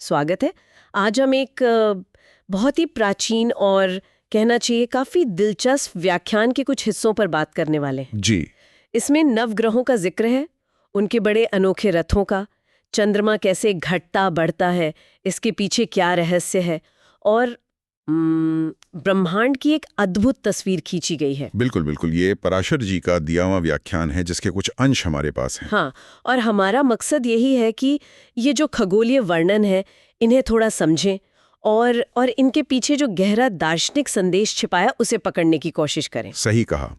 स्वागत है। आज हम एक बहुत ही प्राचीन और कहना चाहिए काफी दिलचस्प व्याख्यान के कुछ हिस्सों पर बात करने वाले हैं। जी। इसमें नवग्रहों का जिक्र है, उनके बड़े अनोखे रथों का, चंद्रमा कैसे घटता बढ़ता है, इसके पीछे क्या रहस्य है, और ब्रह्मांड की एक अद्भुत तस्वीर खींची गई है। बिल्कुल बिल्कुल, ये पराशर जी का दिया हुआ व्याख्यान है जिसके कुछ अंश हमारे पास हैं। हाँ, और हमारा मकसद यही है कि ये जो खगोलीय वर्णन है इन्हें थोड़ा समझें और इनके पीछे जो गहरा दार्शनिक संदेश छिपाया उसे पकड़ने की कोशिश करें। सही कहा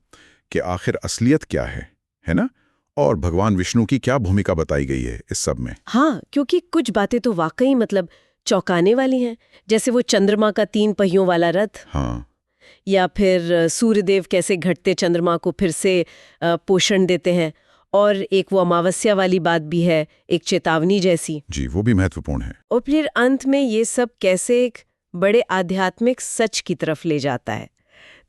कि आखिर असलियत क्या है ना? और भगवान विष्णु की क्या भूमिका बताई गई है इस सब में। हाँ, क्योंकि कुछ बातें तो वाकई चौंकाने वाली हैं, जैसे वो चंद्रमा का 3 पहियों वाला रथ। हाँ। या फिर सूर्यदेव कैसे घटते चंद्रमा को फिर से पोषण देते हैं, और एक वो अमावस्या वाली बात भी है, एक चेतावनी जैसी। जी, वो भी महत्वपूर्ण है। और फिर अंत में ये सब कैसे एक बड़े आध्यात्मिक सच की तरफ ले जाता है।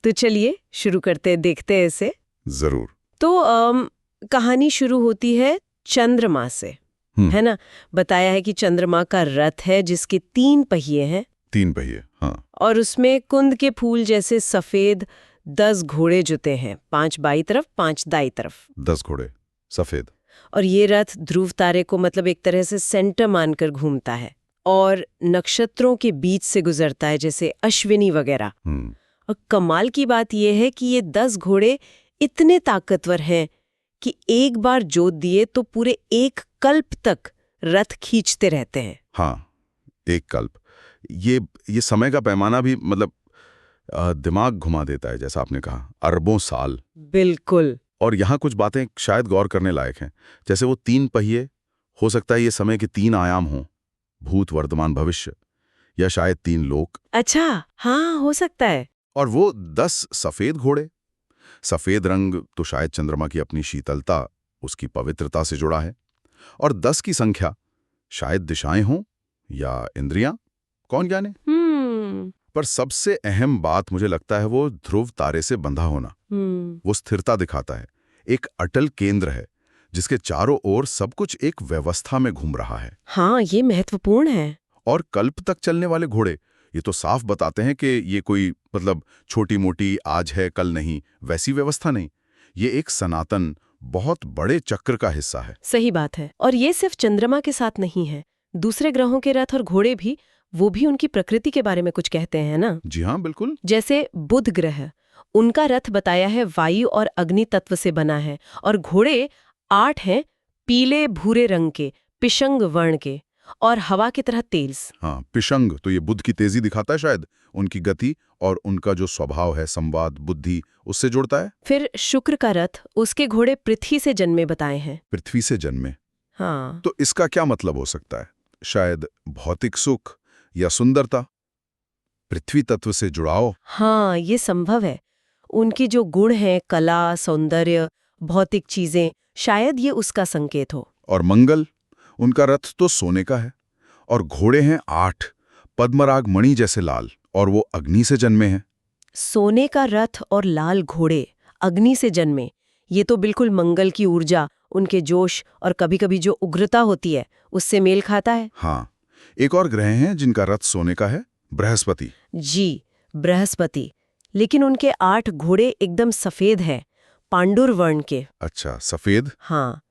तो चलिए शुरू करते हैं, देखते हैं इसे। जरूर। तो कहानी शुरू होती है चंद्रमा से, है ना। बताया है कि चंद्रमा का रथ है जिसके 3 पहिए हैं। 3 पहिए, हाँ। और उसमें कुंद के फूल जैसे सफेद 10 घोड़े जुते हैं, 5 बाई तरफ 5 दाई तरफ। 10 घोड़े सफेद। और ये रथ ध्रुव तारे को एक तरह से सेंटर मानकर घूमता है और नक्षत्रों के बीच से गुजरता है, जैसे अश्विनी वगैरह। और कमाल की बात यह है कि ये 10 घोड़े इतने ताकतवर हैं कि एक बार जोत दिए तो पूरे 1 कल्प तक रथ खींचते रहते हैं। हाँ, 1 कल्प। ये समय का पैमाना भी दिमाग घुमा देता है, जैसा आपने कहा, अरबों साल। बिल्कुल। और यहाँ कुछ बातें शायद गौर करने लायक हैं, जैसे वो 3 पहिए, हो सकता है ये समय के 3 आयाम हों, भूत, वर्तमान, भविष्य, या शायद 3 लोक। अच्छा, हाँ, हो सकता है। और वो 10 सफेद घोड़े। सफेद रंग तो शायद चंद्रमा की अपनी शीतलता, उसकी पवित्रता से जुड़ा है। और 10 की संख्या शायद दिशाएं हों या इंद्रियां, कौन जाने। पर सबसे अहम बात मुझे लगता है वो ध्रुव तारे से बंधा होना। वो स्थिरता दिखाता है, एक अटल केंद्र है जिसके चारों ओर सब कुछ एक व्यवस्था में घूम रहा है। हाँ, ये महत्वपूर्ण है। और कल्प तक चलने वाले घोड़े ये तो साफ बताते हैं कि ये कोई छोटी मोटी आज है कल नहीं वैसी व्यवस्था नहीं, ये एक सनातन बहुत बड़े चक्र का हिस्सा है। सही बात है। और ये सिर्फ चंद्रमा के साथ नहीं है, दूसरे ग्रहों के रथ और घोड़े भी, वो भी उनकी प्रकृति के बारे में कुछ कहते हैं ना। जी हाँ, बिल्कुल। जैसे बुध ग्रह, उनका रथ बताया है वायु और अग्नि तत्व से बना है, और घोड़े 8 हैं, पीले भूरे रंग के, पिशंग वर्ण के, और हवा की तरह तेज। हाँ, पिशंग तो ये बुध की तेजी दिखाता है, शायद उनकी गति और उनका जो स्वभाव है, संवाद, बुद्धि, उससे जुड़ता है। फिर शुक्र का रथ, उसके घोड़े पृथ्वी से जन्मे बताए हैं। पृथ्वी से जन्मे। हाँ। तो इसका क्या मतलब हो सकता है? शायद भौतिक सुख या सुंदरता, पृथ्वी तत्व से जुड़ाव। हाँ, ये संभव है। उनके जो गुण हैं, कला, सौंदर्य, भौतिक चीजें, शायद ये उसका संकेत हो। और मंगल, उनका रथ तो सोने का है और घोड़े हैं 8, पद्मराग मणि जैसे लाल, और वो अग्नि से जन्मे हैं। सोने का रथ और लाल घोड़े अग्नि से जन्मे, ये तो बिल्कुल मंगल की ऊर्जा, उनके जोश और कभी-कभी जो उग्रता होती है उससे मेल खाता है। हाँ, एक और ग्रह हैं जिनका रथ सोने का है, बृहस्पति। जी, बृहस्पति। लेकिन उनके 8 घोड़े एकदम सफेद हैं, पांडुर वर्ण के। अच्छा, सफेद। हाँ,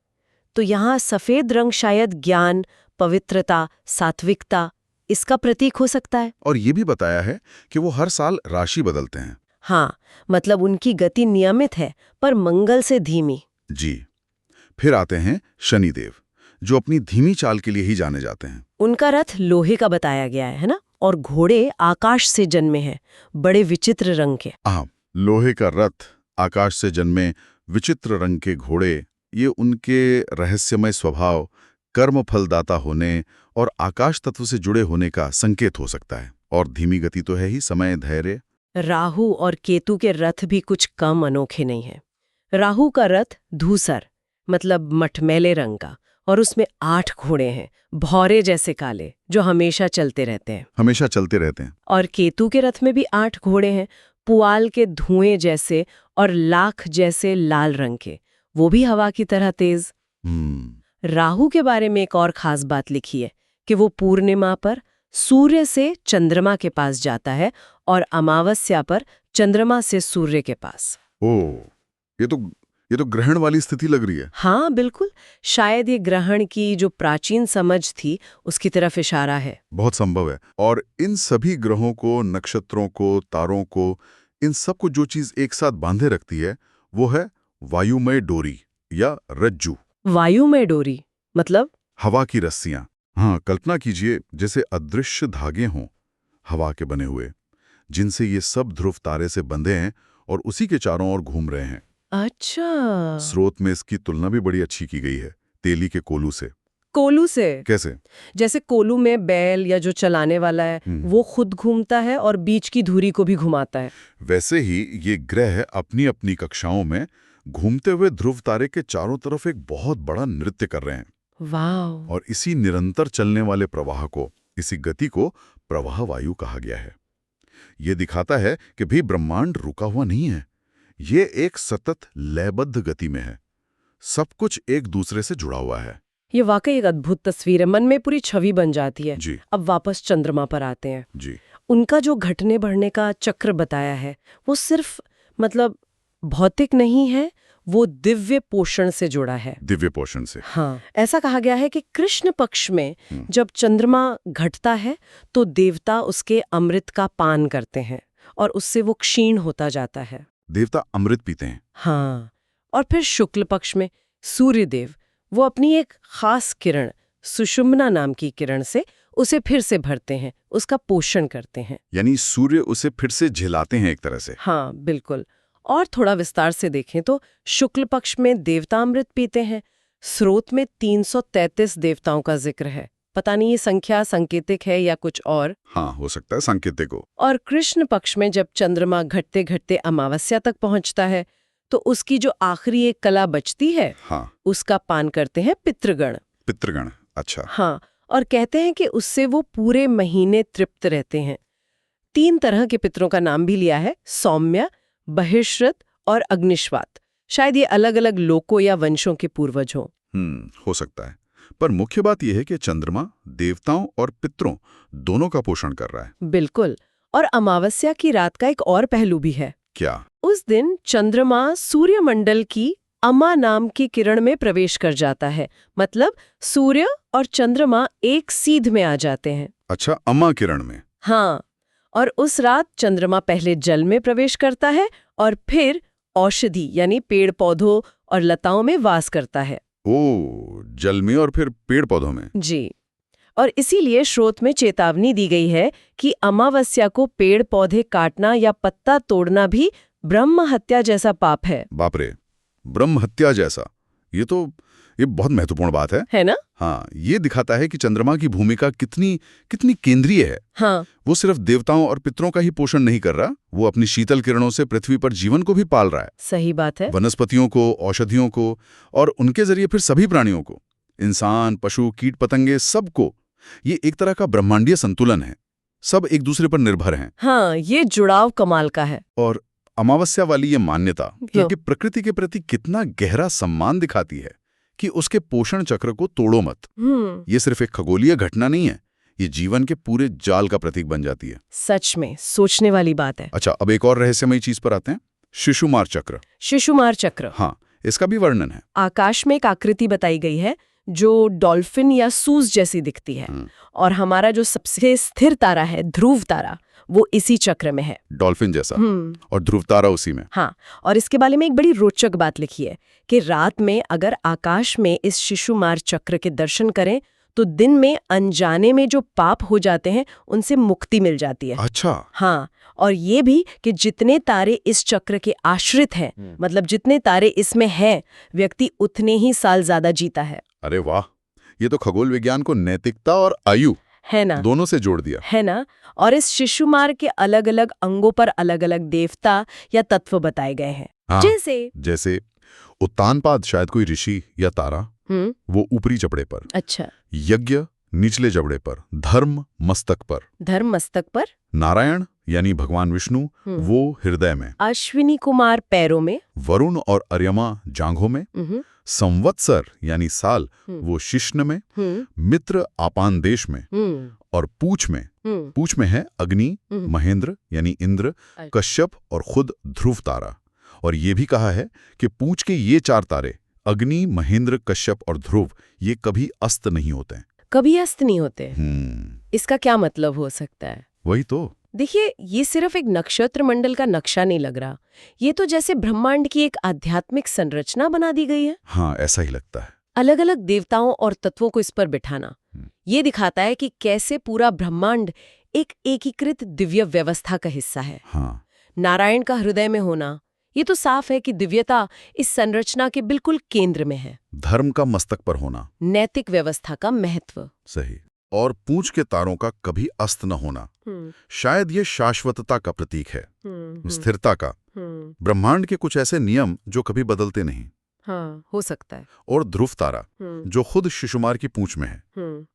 तो यहाँ सफेद रंग शायद ज्ञान, पवित्रता, सात्विकता, इसका प्रतीक हो सकता है। और ये भी बताया है कि वो हर साल राशि बदलते हैं। हाँ, उनकी गति नियमित है, पर मंगल से धीमी। जी। फिर आते हैं शनिदेव, जो अपनी धीमी चाल के लिए ही जाने जाते हैं। उनका रथ लोहे का बताया गया है ना, और घोड़े आकाश से जन्मे हैं, बड़े विचित्र रंग के। लोहे का रथ, आकाश से जन्मे विचित्र रंग के घोड़े, ये उनके रहस्यमय स्वभाव, कर्म फलदाता होने और आकाश तत्व से जुड़े होने का संकेत हो सकता है। और धीमी गति तो है ही, समय, धैर्य। राहु और केतु के रथ भी कुछ कम अनोखे नहीं है। राहु का रथ धूसर, मटमैले रंग का, और उसमें 8 घोड़े हैं, भौरे जैसे काले, जो हमेशा चलते रहते हैं। और केतु के रथ में भी 8 घोड़े हैं, पुआल के धुएं जैसे और लाख जैसे लाल रंग के, वो भी हवा की तरह तेज। राहु के बारे में एक और खास बात लिखी है कि वो पूर्णिमा पर सूर्य से चंद्रमा के पास जाता है और अमावस्या पर चंद्रमा से सूर्य के पास। ओह, ये तो ग्रहण वाली स्थिति लग रही है। हाँ बिल्कुल, शायद ये ग्रहण की जो प्राचीन समझ थी उसकी तरफ इशारा है। बहुत संभव है। और इन सभी ग्रहों को, नक्षत्रों को, तारों को, इन सब को जो चीज एक साथ बांधे रखती है वो है वायुमय डोरी या रज्जू। वायुमय डोरी मतलब? हवा की रस्सियां। हाँ, कल्पना कीजिए जैसे अदृश्य धागे हों हवा के बने हुए, जिनसे ये सब ध्रुव तारे से बंधे हैं और उसी के चारों ओर घूम रहे हैं। अच्छा। स्रोत में इसकी तुलना भी बड़ी अच्छी की गई है तेली के कोलू से। कोलू से? कैसे? जैसे कोलू में बैल या जो चलाने वाला है वो खुद घूमता है और बीच की धुरी को भी घुमाता है। वैसे ही ये ग्रह अपनी अपनी कक्षाओं में घूमते हुए ध्रुव तारे के चारों तरफ एक बहुत बड़ा नृत्य कर रहे हैं। वाह। और इसी निरंतर चलने वाले प्रवाह को, इसी गति को प्रवाह वायु कहा गया है। ये दिखाता है कि भी ब्रह्मांड रुका हुआ नहीं है, ये एक सतत लयबद्ध गति में है। सब कुछ एक दूसरे से जुड़ा हुआ है। ये वाकई एक अद्भुत तस्वीर है, मन में पूरी छवि बन जाती है। जी। अब वापस चंद्रमा पर आते हैं। जी। उनका जो घटने बढ़ने का चक्र बताया है वो सिर्फ मतलब भौतिक नहीं है, वो दिव्य पोषण से जुड़ा है। दिव्य पोषण से। हाँ, ऐसा कहा गया है कि कृष्ण पक्ष में जब चंद्रमा घटता है तो देवता उसके अमृत का पान करते हैं और उससे वो क्षीण होता जाता है। देवता अमृत पीते हैं। हाँ, और फिर शुक्ल पक्ष में सूर्यदेव वो अपनी एक खास किरण, सुषुम्ना नाम की किरण से उसे फिर से भरते हैं, उसका पोषण करते हैं। यानी सूर्य उसे फिर से झिलाते हैं एक तरह से। हाँ बिल्कुल। और थोड़ा विस्तार से देखें तो शुक्ल पक्ष में देवता अमृत पीते हैं। स्रोत में 333 देवताओं का जिक्र है। पता नहीं ये संख्या सांकेतिक है या कुछ और। हाँ, हो सकता है सांकेतिक हो। और कृष्ण पक्ष में जब चंद्रमा घटते घटते अमावस्या तक पहुंचता है तो उसकी जो आखिरी एक कला बचती है, हाँ, उसका पान करते हैं पितृगण। पितृगण, अच्छा। हाँ, और कहते हैं कि उससे वो पूरे महीने तृप्त रहते हैं। 3 तरह के पितरों का नाम भी लिया है, सौम्य, बहिष्कृत और अग्निश्वात। शायद ये अलग अलग लोकों या वंशों के पूर्वज हों। हो सकता है। पर मुख्य बात यह है कि चंद्रमा देवताओं और पितरों दोनों का पोषण कर रहा है। बिल्कुल। और अमावस्या की रात का एक और पहलू भी है। क्या? उस दिन चंद्रमा सूर्यमंडल की अमा नाम की किरण में प्रवेश कर जाता है। मतलब सूर्य और चंद्रमा एक सीध में आ जाते हैं। अच्छा, अमा किरण में। हाँ, और उस रात चंद्रमा पहले जल में प्रवेश करता है और फिर औषधि यानी पेड़ पौधों और लताओं में वास करता है। ओह, जल में और फिर पेड़ पौधों में। जी। और इसीलिए स्रोत में चेतावनी दी गई है कि अमावस्या को पेड़ पौधे काटना या पत्ता तोड़ना भी ब्रह्म हत्या जैसा पाप है। बाप रे, ब्रह्म हत्या जैसा। ये बहुत महत्वपूर्ण बात है ना? हाँ, ये दिखाता है कि चंद्रमा की भूमिका कितनी केंद्रीय है। हाँ। वो सिर्फ देवताओं और पितरों का ही पोषण नहीं कर रहा, वो अपनी शीतल किरणों से पृथ्वी पर जीवन को भी पाल रहा है। सही बात है। वनस्पतियों को, औषधियों को, और उनके जरिए फिर सभी प्राणियों को, इंसान, पशु, कीट पतंगे, सबको। ये एक तरह का ब्रह्मांडीय संतुलन है, सब एक दूसरे पर निर्भर हैं। हाँ, ये जुड़ाव कमाल का है। और अमावस्या वाली ये मान्यता क्योंकि प्रकृति के प्रति कितना गहरा सम्मान दिखाती है कि उसके पोषण चक्र को तोड़ो मत। ये सिर्फ एक खगोलीय घटना नहीं है, ये जीवन के पूरे जाल का प्रतीक बन जाती है। सच में सोचने वाली बात है। अच्छा, अब एक और रहस्यमयी चीज पर आते हैं, शिशुमार चक्र। शिशुमार चक्र। हाँ, इसका भी वर्णन है। आकाश में एक आकृति बताई गई है जो डॉल्फिन या सूज जैसी दिखती है। और हमारा जो सबसे स्थिर तारा है, ध्रुव तारा, वो इसी चक्र में है। डॉल्फिन जैसा। और ध्रुव तारा उसी में। हाँ, और इसके बारे में एक बड़ी रोचक बात लिखी है कि रात में अगर आकाश में इस शिशुमार चक्र के दर्शन करें तो दिन में अनजाने में जो पाप हो जाते हैं उनसे मुक्ति मिल जाती है। अच्छा। हाँ, और ये भी कि जितने तारे इस चक्र के आश्रित हैं, मतलब जितने तारे इसमें हैं, व्यक्ति उतने ही साल ज्यादा जीता है। अरे वाह, ये तो खगोल विज्ञान को नैतिकता और आयु है ना, दोनों से जोड़ दिया है ना। और इस शिशुमार के अलग अलग अंगों पर अलग अलग देवता या तत्व बताए गए हैं। हाँ, जैसे उत्तानपाद शायद कोई ऋषि या तारा, वो ऊपरी जबड़े पर। अच्छा। यज्ञ निचले जबड़े पर। धर्म मस्तक पर। नारायण यानी भगवान विष्णु, वो हृदय में। अश्विनी कुमार पैरों में। वरुण और अर्यमा जांघों में। संवत्सर यानी साल वो शिश्न में, मित्र आपान देश में, और पूछ में है अग्नि, महेंद्र यानी इंद्र, कश्यप और खुद ध्रुव तारा। और ये भी कहा है कि पूछ के ये 4 तारे अग्नि, महेंद्र, कश्यप और ध्रुव ये कभी अस्त नहीं होते। कभी अस्त नहीं होते। इसका क्या मतलब हो सकता है? वही तो। देखिए, ये सिर्फ एक नक्षत्र मंडल का नक्शा नहीं लग रहा, ये तो जैसे ब्रह्मांड की एक आध्यात्मिक संरचना बना दी गई है। हाँ, ऐसा ही लगता है। अलग अलग देवताओं और तत्वों को इस पर बिठाना ये दिखाता है कि कैसे पूरा ब्रह्मांड एक एकीकृत दिव्य व्यवस्था का हिस्सा है। हाँ। नारायण का हृदय में होना, ये तो साफ है कि दिव्यता इस संरचना के बिल्कुल केंद्र में है। धर्म का मस्तक पर होना, नैतिक व्यवस्था का महत्व। सही। और पूंछ के तारों का कभी अस्त न होना, शायद ये शाश्वतता का प्रतीक है, स्थिरता का। ब्रह्मांड के कुछ ऐसे नियम जो कभी बदलते नहीं। हाँ, हो सकता है। और ध्रुव तारा जो खुद शिशुमार की पूंछ में है,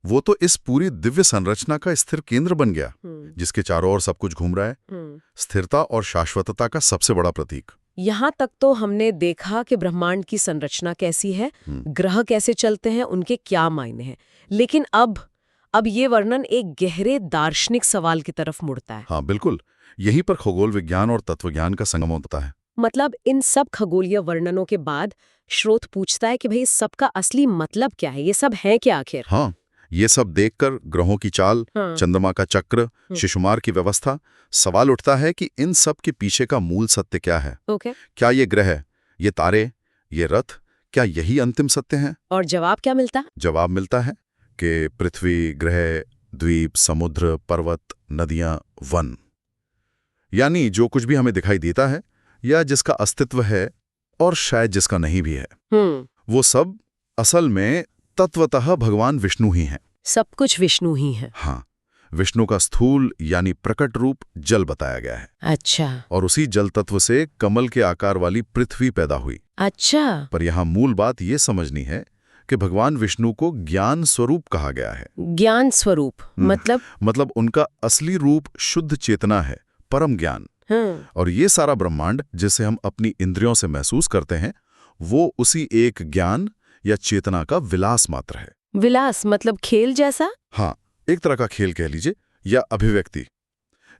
वो तो इस पूरी दिव्य संरचना का स्थिर केंद्र बन गया, जिसके चारों ओर सब कुछ घूम रहा है। स्थिरता और शाश्वतता का सबसे बड़ा प्रतीक। यहाँ तक तो हमने देखा कि ब्रह्मांड की संरचना कैसी है, ग्रह कैसे चलते हैं, उनके क्या मायने हैं। लेकिन अब ये वर्णन एक गहरे दार्शनिक सवाल की तरफ मुड़ता है। हाँ बिल्कुल, यहीं पर खगोल विज्ञान और तत्वज्ञान का संगम होता है। मतलब इन सब खगोलीय वर्णनों के बाद स्रोत पूछता है कि भाई सबका असली मतलब क्या है, ये सब है क्या आखिर? हाँ, ये सब देखकर ग्रहों की चाल, चंद्रमा का चक्र, शिशुमार की व्यवस्था, सवाल उठता है कि इन सब के पीछे का मूल सत्य क्या है। क्या ये ग्रह, ये तारे, ये रथ, क्या यही अंतिम सत्य है? और जवाब क्या मिलता? जवाब मिलता है कि पृथ्वी, ग्रह, द्वीप, समुद्र, पर्वत, नदियां, वन, यानी जो कुछ भी हमें दिखाई देता है या जिसका अस्तित्व है और शायद जिसका नहीं भी है, वो सब असल में तत्वतः भगवान विष्णु ही हैं। सब कुछ विष्णु ही है। हाँ, विष्णु का स्थूल यानी प्रकट रूप जल बताया गया है। अच्छा। और उसी जल तत्व से कमल के आकार वाली पृथ्वी पैदा हुई। अच्छा। पर यहाँ मूल बात ये समझनी है कि भगवान विष्णु को ज्ञान स्वरूप कहा गया है। ज्ञान स्वरूप मतलब उनका असली रूप शुद्ध चेतना है, परम ज्ञान। और ये सारा ब्रह्मांड जिसे हम अपनी इंद्रियों से महसूस करते हैं, वो उसी एक ज्ञान या चेतना का विलास मात्र है। विलास मतलब खेल जैसा? हाँ, एक तरह का खेल कह लीजिए, या अभिव्यक्ति।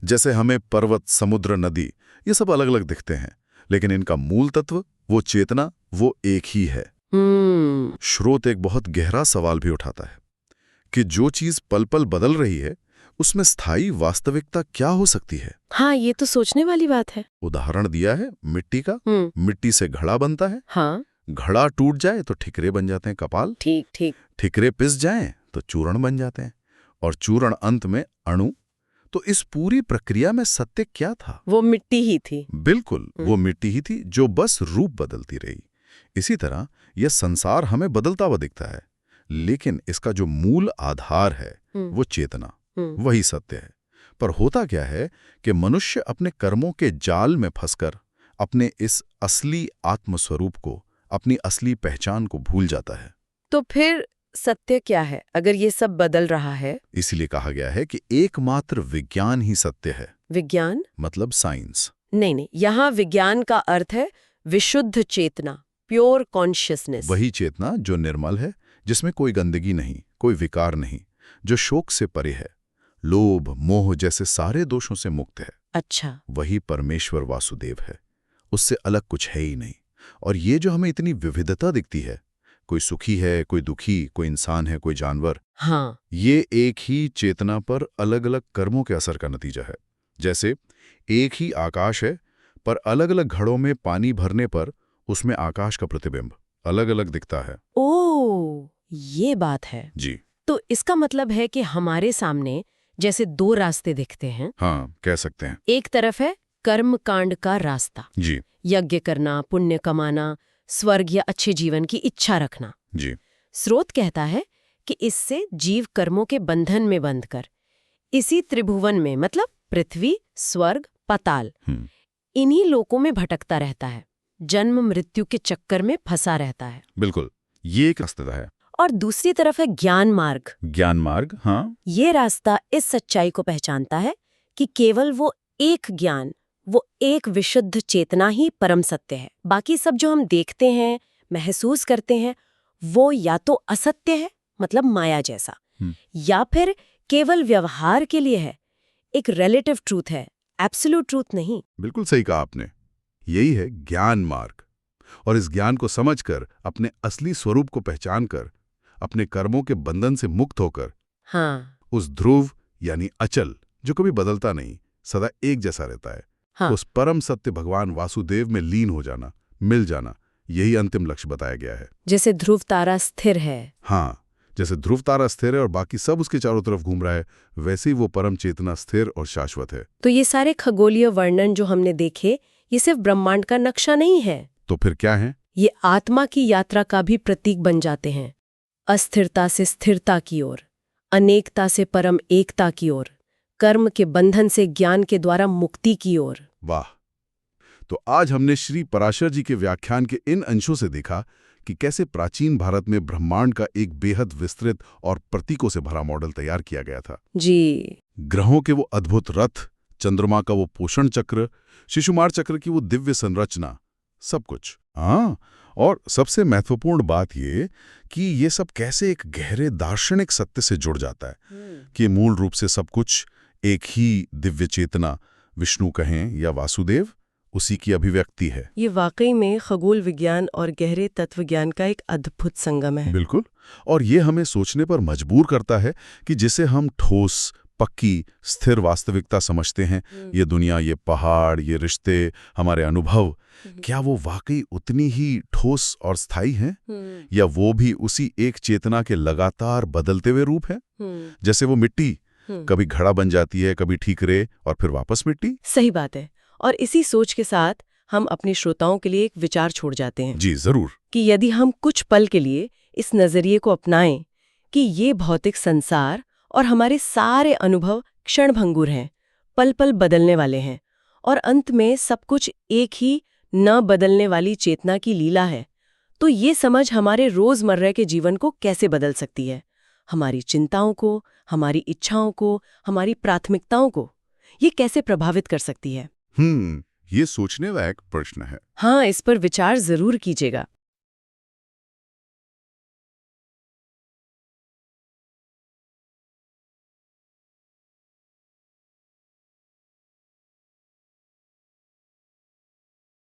जैसे हमें पर्वत, समुद्र, नदी ये सब अलग अलग दिखते हैं, लेकिन इनका मूल तत्व, वो चेतना, वो एक ही है। स्रोत एक बहुत गहरा सवाल भी उठाता है कि जो चीज पल पल बदल रही है, उसमें स्थायी वास्तविकता क्या हो सकती है। हाँ, ये तो सोचने वाली बात है। उदाहरण दिया है मिट्टी का। मिट्टी से घड़ा बनता है। हाँ। घड़ा टूट जाए तो ठिकरे बन जाते हैं कपाल। ठीक ठीक। ठिकरे पिस जाएं तो चूर्ण बन जाते हैं, और चूर्ण अंत में अणु। तो इस पूरी प्रक्रिया में सत्य क्या था? वो मिट्टी ही थी। बिल्कुल, वो मिट्टी ही थी जो बस रूप बदलती रही। इसी तरह यह संसार हमें बदलता हुआ दिखता है, लेकिन इसका जो मूल आधार है वो चेतना, वही सत्य है। पर होता क्या है कि मनुष्य अपने कर्मों के जाल में फंसकर अपने इस असली आत्मस्वरूप को, अपनी असली पहचान को भूल जाता है। तो फिर सत्य क्या है अगर ये सब बदल रहा है? इसीलिए कहा गया है कि एकमात्र विज्ञान ही सत्य है। विज्ञान मतलब साइंस? नहीं, यहाँ विज्ञान का अर्थ है विशुद्ध चेतना, प्योर कॉन्शियसनेस। वही चेतना जो निर्मल है, जिसमें कोई गंदगी नहीं, कोई विकार नहीं, जो शोक से परे है, लोभ, मोह जैसे सारे दोषों से मुक्त है। अच्छा। वही परमेश्वर वासुदेव है, उससे अलग कुछ है ही नहीं। और ये जो हमें इतनी विविधता दिखती है, कोई सुखी है, कोई दुखी, कोई इंसान है, कोई जानवर, हाँ, ये एक ही चेतना पर अलग अलग कर्मों के असर का नतीजा है। जैसे एक ही आकाश है, पर अलग अलग घड़ों में पानी भरने पर उसमें आकाश का प्रतिबिंब अलग अलग दिखता है। ओह, ये बात है जी। तो इसका मतलब है कि हमारे सामने जैसे 2 रास्ते दिखते हैं। हाँ, कह सकते हैं। एक तरफ है कर्म कांड का रास्ता, जी, यज्ञ करना, पुण्य कमाना, स्वर्ग या अच्छे जीवन की इच्छा रखना। जी। स्रोत कहता है कि इससे जीव कर्मों के बंधन में बंधकर इसी त्रिभुवन में, मतलब पृथ्वी, स्वर्ग, पाताल, इन्हीं लोकों में भटकता रहता है, जन्म मृत्यु के चक्कर में फंसा रहता है। बिल्कुल, ये एक रास्ता है। और दूसरी तरफ है ज्ञान मार्ग। ज्ञान मार्ग, हाँ। ये रास्ता इस सच्चाई को पहचानता है कि केवल वो एक ज्ञान, वो एक विशुद्ध चेतना ही परम सत्य है। बाकी सब जो हम देखते हैं, महसूस करते हैं वो या तो असत्य है, मतलब माया जैसा, या फिर केवल व्यवहार के लिए है, एक रिलेटिव ट्रूथ है, एब्सोल्यूट ट्रूथ नहीं। बिल्कुल सही कहा आपने। यही है ज्ञान मार्ग। और इस ज्ञान को समझकर, अपने असली स्वरूप को पहचानकर, अपने कर्मों के बंधन से मुक्त होकर, हाँ, उस ध्रुव यानी अचल जो कभी बदलता नहीं, सदा एक जैसा रहता है, हाँ। उस परम सत्य भगवान वासुदेव में लीन हो जाना, मिल जाना, यही अंतिम लक्ष्य बताया गया है। जैसे ध्रुव तारा स्थिर है। हाँ, जैसे ध्रुव तारा स्थिर है और बाकी सब उसके चारों तरफ घूम रहा है, वैसे ही वो परम चेतना स्थिर और शाश्वत है। तो ये सारे खगोलीय वर्णन जो हमने देखे, ये सिर्फ ब्रह्मांड का नक्शा नहीं है, तो फिर क्या है? ये आत्मा की यात्रा का भी प्रतीक बन जाते हैं। अस्थिरता से स्थिरता की ओर, अनेकता से परम एकता की ओर, कर्म के बंधन से ज्ञान के द्वारा मुक्ति की ओर। वाह! तो आज हमने श्री पराशर जी के व्याख्यान के इन अंशों से देखा कि कैसे प्राचीन भारत में ब्रह्मांड का एक बेहद विस्तृत और प्रतीकों से भरा मॉडल तैयार किया गया था। जी। ग्रहों के वो अद्भुत रथ, चंद्रमा का वो पोषण चक्र, शिशुमार चक्र की वो दिव्य संरचना, सब कुछ। हाँ, और सबसे महत्वपूर्ण बात ये कि ये सब कैसे एक गहरे दार्शनिक सत्य से जुड़ जाता है कि मूल रूप से सब कुछ एक ही दिव्य चेतना, विष्णु कहें या वासुदेव, उसी की अभिव्यक्ति है। ये वाकई में खगोल विज्ञान और गहरे तत्व ज्ञान का एक अद्भुत संगम है। बिल्कुल। और ये हमें सोचने पर मजबूर करता है कि जिसे हम ठोस, पक्की, स्थिर वास्तविकता समझते हैं, ये दुनिया, ये पहाड़, ये रिश्ते, हमारे अनुभव, क्या वो वाकई उतनी ही ठोस और स्थायी हैं? या वो भी उसी एक चेतना के लगातार बदलते हुए रूप हैं? जैसे वो मिट्टी, कभी घड़ा बन जाती है, कभी ठीकरे और फिर वापस मिट्टी। सही बात है। और इसी सोच के साथ हम अपने श्रोताओं के लिए एक विचार छोड़ जाते हैं। जी जरूर। कि यदि हम कुछ पल के लिए इस नजरिए को अपनाएं कि ये भौतिक संसार और हमारे सारे अनुभव क्षणभंगुर हैं, पल पल बदलने वाले हैं, और अंत में सब कुछ एक ही न बदलने वाली चेतना की लीला है, तो ये समझ हमारे रोजमर्रा के जीवन को कैसे बदल सकती है, हमारी चिंताओं को, हमारी इच्छाओं को, हमारी प्राथमिकताओं को ये कैसे प्रभावित कर सकती है। ये सोचने लायक प्रश्न है। हाँ, इस पर विचार जरूर कीजिएगा।